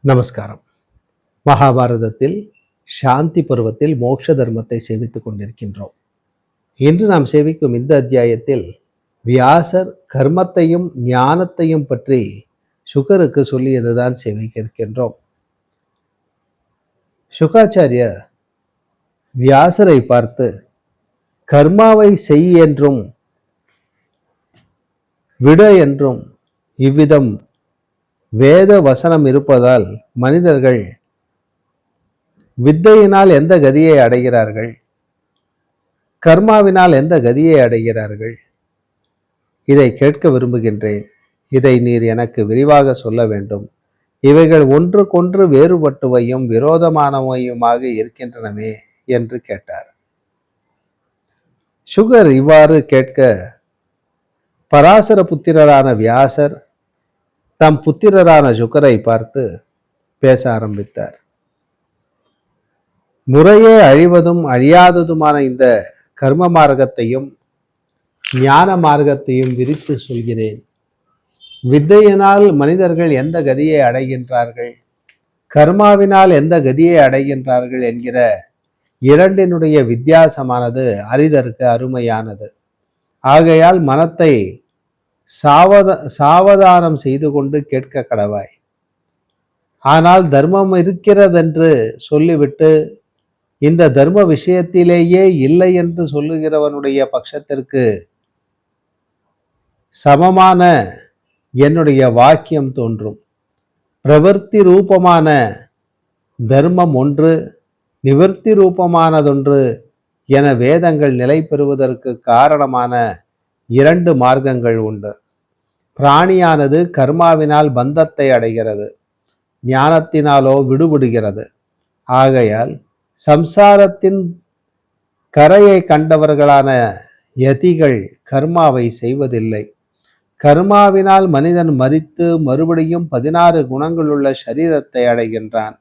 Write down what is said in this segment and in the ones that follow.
நமஸ்காரம். மகாபாரதத்தில் சாந்தி பருவத்தில் மோட்ச தர்மத்தை சேவித்துக் கொண்டிருக்கின்றோம். இன்று நாம் சேவிக்கும் இந்த அத்தியாயத்தில் வியாசர் கர்மத்தையும் ஞானத்தையும் பற்றி சுகருக்கு சொல்லியதுதான் சேவிக்க இருக்கின்றோம். சுகாச்சாரியர் வியாசரை பார்த்து கர்மாவை செய் என்றும் விட என்றும் இவ்விதம் வேத வசனம் இருப்பதால் மனிதர்கள் வித்தையினால் எந்த கதியை அடைகிறார்கள், கர்மாவினால் எந்த கதியை அடைகிறார்கள்? இதை கேட்க விரும்புகின்றேன். இதை நீர் எனக்கு விரிவாக சொல்ல வேண்டும். இவைகள் ஒன்றுக்கொன்று வேறுபட்டுவையும் விரோதமானவையுமாக இருக்கின்றனவே என்று கேட்டார். சுகர் இவ்வாறு கேட்க பராசர புத்திரரான வியாசர் தம் புத்திரரான சுகரை பார்த்து பேச ஆரம்பித்தார். முறையே அழிவதும் அழியாததுமான இந்த கர்ம மார்க்கத்தையும் ஞான மார்க்கத்தையும் விரித்து சொல்கிறேன். வித்தையினால் மனிதர்கள் எந்த கதியை அடைகின்றார்கள், கர்மாவினால் எந்த கதியை அடைகின்றார்கள் என்கிற இரண்டினுடைய வித்தியாசமானது அறிதற்கு அருமையானது. ஆகையால் மனத்தை சாவதானம் செய்து கொண்டு கேட்க கடவாய். ஆனால் தர்மம் இருக்கிறதென்று சொல்லிவிட்டு இந்த தர்ம விஷயத்திலேயே இல்லை என்று சொல்லுகிறவனுடைய பட்சத்திற்கு சமமான என்னுடைய வாக்கியம் தோன்றும். பிரவர்த்தி ரூபமான தர்மம் ஒன்று, நிவர்த்தி ரூபமானதொன்று என வேதங்கள் நிலை பெறுவதற்கு காரணமான இரண்டு மார்க்கங்கள் உண்டு. பிராணியானது கர்மாவினால் பந்தத்தை அடைகிறது, ஞானத்தினாலோ விடுபடுகிறது. ஆகையால் சம்சாரத்தின் கரையை கண்டவர்களான யதிகள் கர்மாவை செய்வதில்லை. கர்மாவினால் மனிதன் மரித்து மறுபடியும் 16 குணங்களுள்ள சரீரத்தை அடைகின்றான்.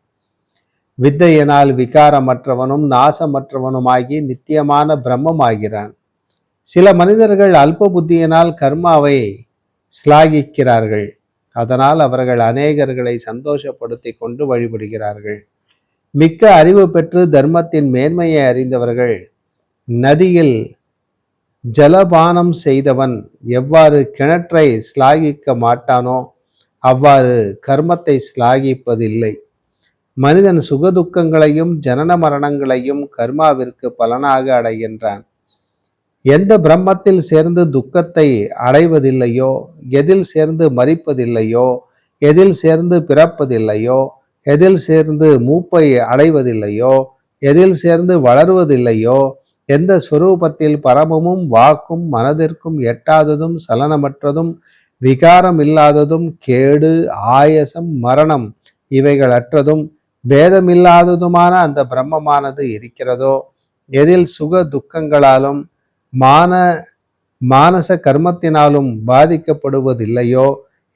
வித்தையினால் விகாரமற்றவனும் நாசமற்றவனுமாகி நித்தியமான பிரம்மமாகிறான். சில மனிதர்கள் அல்ப புத்தியினால் கர்மாவை சிலாகிக்கிறார்கள். அதனால் அவர்கள் அநேகர்களை சந்தோஷப்படுத்தி கொண்டு வழிபடுகிறார்கள். மிக்க அறிவு பெற்று தர்மத்தின் மேன்மையை அறிந்தவர்கள் நதியில் ஜலபானம் செய்தவன் எவ்வாறு கிணற்றை சிலாகிக்க மாட்டானோ அவ்வாறு கர்மத்தை சிலாகிப்பதில்லை. மனிதன் சுகதுக்கங்களையும் ஜனன மரணங்களையும் கர்மாவிற்கு பலனாக அடைகின்றான். எந்த பிரம்மத்தில் சேர்ந்து துக்கத்தை அடைவதில்லையோ, எதில் சேர்ந்து மரிப்பதில்லையோ, எதில் சேர்ந்து பிறப்பதில்லையோ, எதில் சேர்ந்து மூப்பை அடைவதில்லையோ, எதில் சேர்ந்து வளருவதில்லையோ, எந்த ஸ்வரூபத்தில் பரமமும் வாக்கும் மனதிற்கும் எட்டாததும் சலனமற்றதும் விகாரம் இல்லாததும் கேடு ஆயசம் மரணம் இவைகள் அற்றதும் பேதமில்லாததுமான அந்த பிரம்மமானது இருக்கிறதோ, எதில் சுக துக்கங்களாலும் மானச கர்மத்தினாலும் பாதிக்கப்படுவதில்லையோ,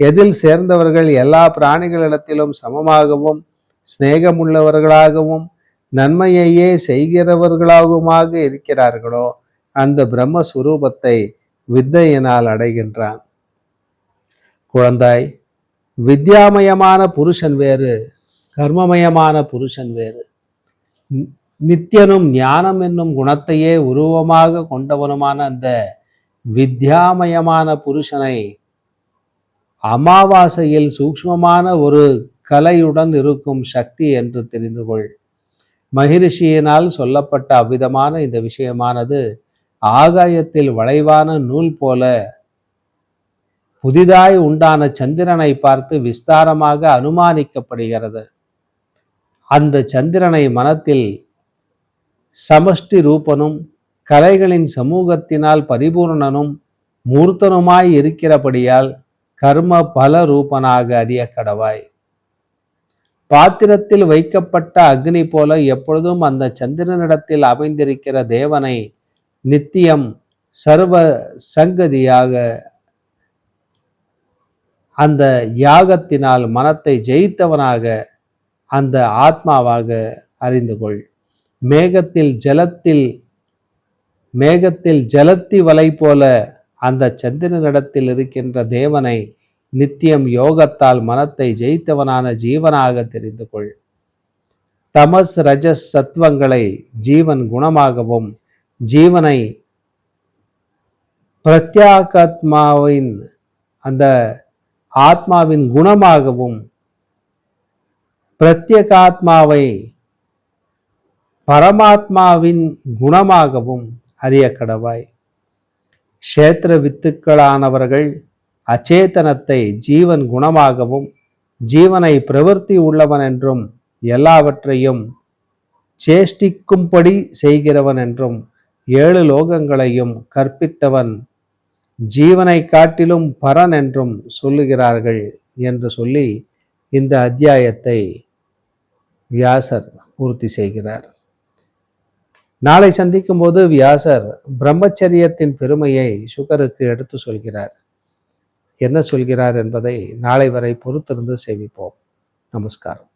எதில் சேர்ந்தவர்கள் எல்லா பிராணிகளிடத்திலும் சமமாகவும் சிநேகமுள்ளவர்களாகவும் நன்மையையே செய்கிறவர்களாகவுமாக இருக்கிறார்களோ அந்த பிரம்மஸ்வரூபத்தை வித்தையினால் அடைகின்றான். குழந்தாய், வித்யாமயமான புருஷன் வேறு, கர்மமயமான புருஷன் வேறு. நித்தியனும் ஞானம் என்னும் குணத்தையே உருவமாக கொண்டவனுமான அந்த வித்யாமயமான புருஷனை அமாவாசையில் சூக்ஷ்மமான ஒரு கலையுடன் இருக்கும் சக்தி என்று தெரிந்து கொள். மகிரிஷியினால் சொல்லப்பட்ட அவ்விதமான இந்த விஷயமானது ஆகாயத்தில் வளைவான நூல் போல புதிதாய் உண்டான சந்திரனை பார்த்து விஸ்தாரமாக அனுமானிக்கப்படுகிறது. அந்த சந்திரனை மனத்தில் சமஷ்டி ரூபனும் கலைகளின் சமூகத்தினால் பரிபூர்ணனும் மூர்த்தனுமாய் இருக்கிறபடியால் கர்ம பல ரூபனாக அறிய கடவாய். பாத்திரத்தில் வைக்கப்பட்ட அக்னி போல எப்பொழுதும் அந்த சந்திரனிடத்தில் அமைந்திருக்கிற தேவனை நித்தியம் சர்வ சங்கதியாக அந்த யாகத்தினால் மனத்தை ஜெயித்தவனாக அந்த ஆத்மாவாக அறிந்து கொள். மேகத்தில் ஜலத்தி வலை போல அந்த சந்திரனிடத்தில் இருக்கின்ற தேவனை நித்தியம் யோகத்தால் மனத்தை ஜெயித்தவனான ஜீவனாக தெரிந்து கொள். தமஸ் ரஜஸ் சத்துவங்களை ஜீவன் குணமாகவும், ஜீவனை பிரத்யாகாத்மாவின் அந்த ஆத்மாவின் குணமாகவும், பிரத்யேகாத்மாவை பரமாத்மாவின் குணமாகவும் அறிய கடவாய். க்ஷேத்திர வித்துக்களானவர்கள் அச்சேதனத்தை ஜீவன் குணமாகவும், ஜீவனை பிரவர்த்தி உள்ளவன் என்றும், எல்லாவற்றையும் சேஷ்டிக்கும்படி செய்கிறவன் என்றும், 7 லோகங்களையும் கற்பித்தவன் ஜீவனை காட்டிலும் பரன் என்றும் சொல்லுகிறார்கள் என்று சொல்லி இந்த அத்தியாயத்தை வியாசர் பூர்த்தி செய்கிறார். நாளை சந்திக்கும் போது வியாசர் பிரம்மச்சரியத்தின் பெருமையை சுகருக்கு எடுத்து சொல்கிறார். என்ன சொல்கிறார் என்பதை நாளை வரை பொறுத்திருந்து சேவிப்போம். நமஸ்காரம்.